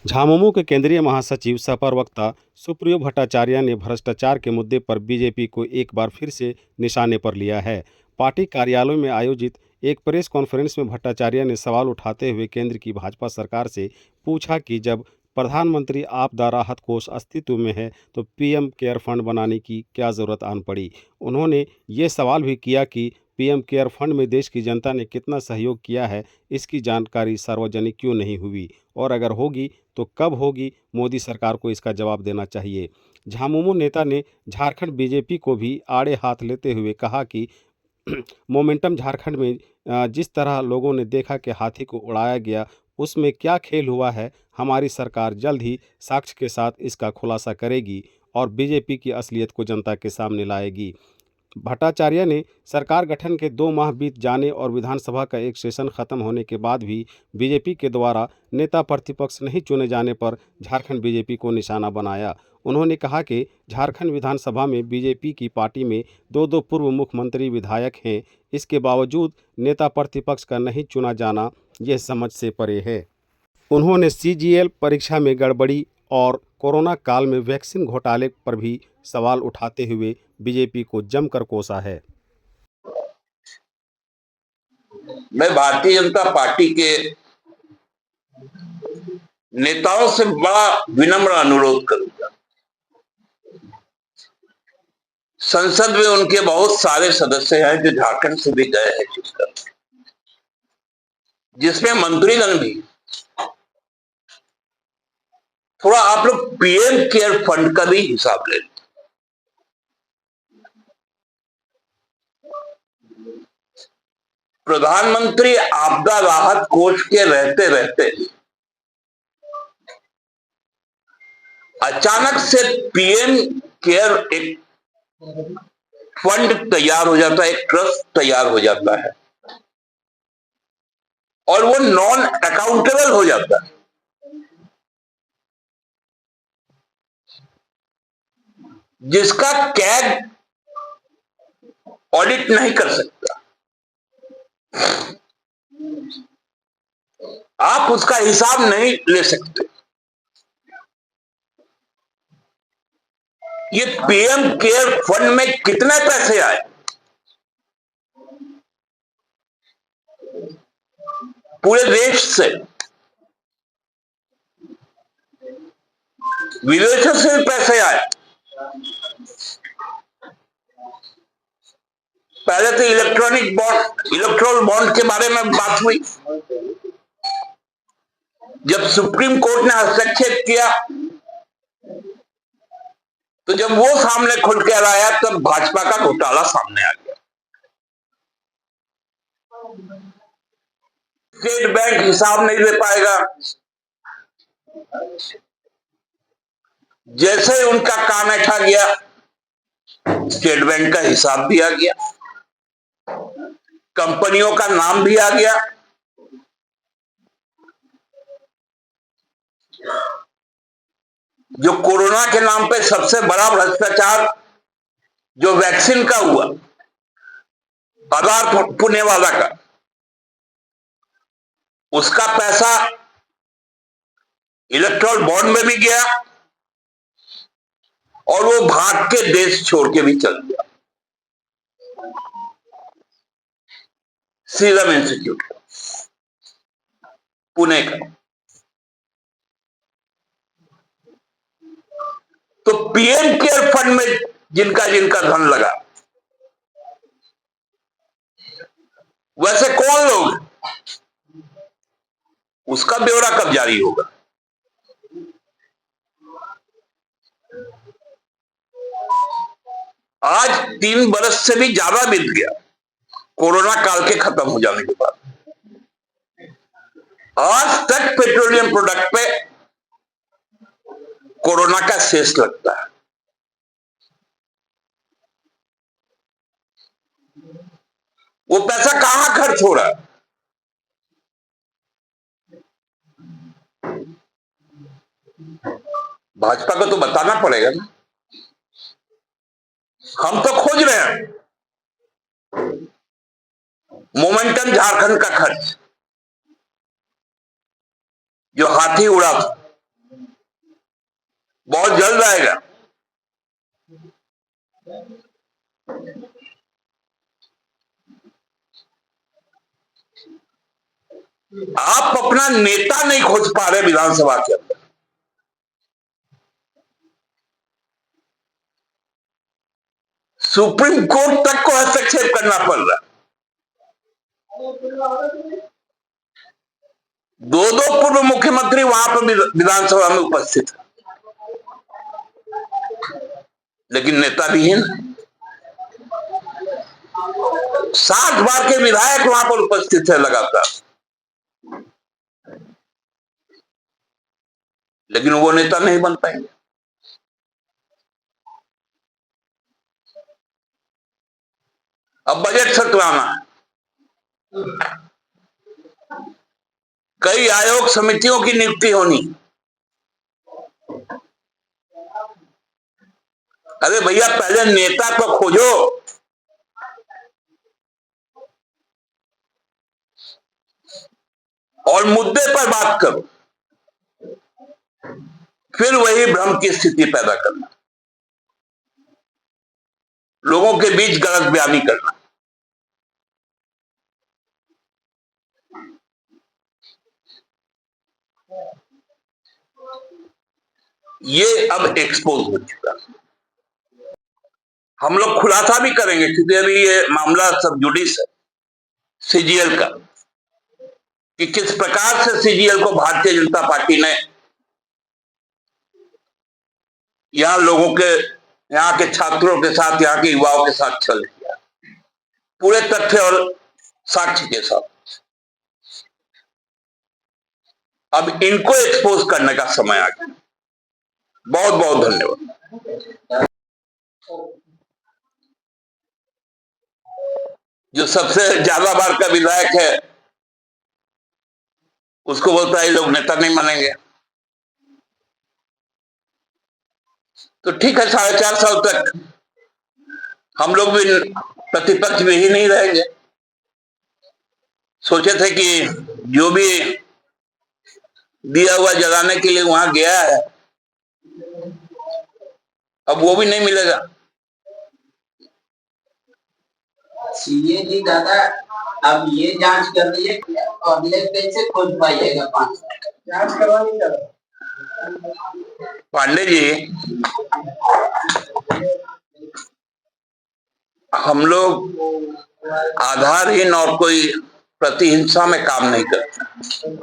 झामुमो के केंद्रीय महासचिव सह प्रवक्ता सुप्रियो भट्टाचार्य ने भ्रष्टाचार के मुद्दे पर बीजेपी को एक बार फिर से निशाने पर लिया है। पार्टी कार्यालय में आयोजित एक प्रेस कॉन्फ्रेंस में भट्टाचार्य ने सवाल उठाते हुए केंद्र की भाजपा सरकार से पूछा कि जब प्रधानमंत्री आपदा राहत कोष अस्तित्व में है तो पीएम केयर फंड बनाने की क्या जरूरत आन पड़ी। उन्होंने ये सवाल भी किया कि पीएम केयर फंड में देश की जनता ने कितना सहयोग किया है, इसकी जानकारी सार्वजनिक क्यों नहीं हुई और अगर होगी तो कब होगी। मोदी सरकार को इसका जवाब देना चाहिए। झामुमो नेता ने झारखंड बीजेपी को भी आड़े हाथ लेते हुए कहा कि मोमेंटम झारखंड में जिस तरह लोगों ने देखा कि हाथी को उड़ाया गया, उसमें क्या खेल हुआ है। हमारी सरकार जल्द ही साक्ष्य के साथ इसका खुलासा करेगी और बीजेपी की असलियत को जनता के सामने लाएगी। भट्टाचार्य ने सरकार गठन के 2 माह बीत जाने और विधानसभा का एक सेशन खत्म होने के बाद भी बीजेपी के द्वारा नेता प्रतिपक्ष नहीं चुने जाने पर झारखंड बीजेपी को निशाना बनाया। उन्होंने कहा कि झारखंड विधानसभा में बीजेपी की पार्टी में दो दो पूर्व मुख्यमंत्री विधायक हैं, इसके बावजूद नेता प्रतिपक्ष का नहीं चुना जाना यह समझ से परे है। उन्होंने सीजीएल परीक्षा में गड़बड़ी और कोरोना काल में वैक्सीन घोटाले पर भी सवाल उठाते हुए बीजेपी को जमकर कोसा है। मैं भारतीय जनता पार्टी के नेताओं से बड़ा विनम्र अनुरोध करूंगा। संसद में उनके बहुत सारे सदस्य हैं जो झारखंड से भी गए हैं छुटकर, जिसमें मंत्रीगण भी। थोड़ा आप लोग पीएम केयर फंड का भी हिसाब ले लें। प्रधानमंत्री आपदा राहत कोष के रहते रहते अचानक से पीएम केयर एक फंड तैयार हो जाता है, एक ट्रस्ट तैयार हो जाता है और वो नॉन अकाउंटेबल हो जाता है, जिसका कैग ऑडिट नहीं कर सकता। आप उसका हिसाब नहीं ले सकते। ये पीएम केयर फंड में कितने पैसे आए, पूरे देश से, विदेशों से भी पैसे आए। पहले तो इलेक्ट्रोल बॉन्ड के बारे में बात हुई। जब सुप्रीम कोर्ट ने हस्तक्षेप किया तो जब वो सामने खुल कर आया तब भाजपा का घोटाला सामने आ गया। स्टेट बैंक हिसाब नहीं दे पाएगा। जैसे ही उनका काम ऐठा गया, स्टेट बैंक का हिसाब भी आ गया, कंपनियों का नाम भी आ गया। जो कोरोना के नाम पे सबसे बड़ा भ्रष्टाचार जो वैक्सीन का हुआ, आधार पुण्य वाला का, उसका पैसा इलेक्ट्रोल बॉन्ड में भी गया और वो भाग के देश छोड़ के भी चल गया। सीरम इंस्टीट्यूट पुणे का। तो पीएम केयर फंड में जिनका जिनका धन लगा, वैसे कौन लोग, उसका ब्यौरा कब जारी होगा। आज 3 बरस से भी ज्यादा बीत गया कोरोना काल के खत्म हो जाने के बाद। आज तक पेट्रोलियम प्रोडक्ट पे कोरोना का सेस लगता है। वो पैसा कहां खर्च हो रहा है। भाजपा को तो बताना पड़ेगा ना। हम तो खोज रहे हैं मोमेंटम झारखंड का खर्च जो हाथी उड़ा था, बहुत जल्द आएगा। आप अपना नेता नहीं खोज पा रहे विधानसभा के अंदर। सुप्रीम कोर्ट तक को हस्तक्षेप करना पड़ रहा। दो पूर्व मुख्यमंत्री वहां पर विधानसभा में उपस्थित है, लेकिन नेता विहीन। 60 बार के विधायक वहां पर उपस्थित है लगातार, लेकिन वो नेता नहीं बन पाएंगे। अब बजट सत्रवाना है, कई आयोग समितियों की नियुक्ति होनी। अरे भैया, पहले नेता को खोजो, और मुद्दे पर बात करो, फिर वही भ्रम की स्थिति पैदा करना, लोगों के बीच गलत बयानी करना। ये अब एक्सपोज हो चुका। हम लोग खुलासा भी करेंगे, क्योंकि अभी ये मामला सब जुडिस है सीजीएल का, कि किस प्रकार से सीजीएल को भारतीय जनता पार्टी ने यहां लोगों के, यहां के छात्रों के साथ, यहां के युवाओं के साथ छल किया, पूरे तथ्य और साक्ष्य के साथ। अब इनको एक्सपोज करने का समय आ गया। बहुत बहुत धन्यवाद। जो सबसे ज्यादा बार का विधायक है, उसको बोलता है लोग नेता नहीं मानेंगे। तो ठीक है, 4.5 साल तक हम लोग भी प्रतिपक्ष में ही नहीं रहेंगे। सोचे थे कि जो भी दिया हुआ जलाने के लिए वहां गया है, अब वो भी नहीं मिलेगा। सीए जी दादा, अब ये जांच कर रही है, अगले कैसे खोज पाइएगा 5 साल जांच करवानी है। पांडे जी, हम लोग आधारहीन और कोई प्रतिहिंसा में काम नहीं करते।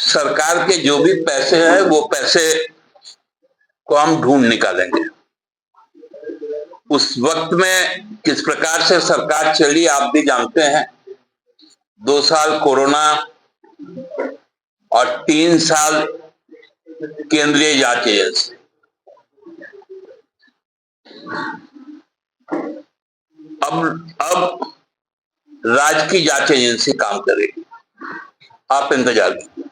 सरकार के जो भी पैसे हैं, वो पैसे को हम ढूंढ निकालेंगे। उस वक्त में किस प्रकार से सरकार चली आप भी जानते हैं। 2 साल कोरोना और 3 साल केंद्रीय जांच एजेंसी। अब राज्य की जांच एजेंसी काम करेगी, आप इंतजार कीजिए।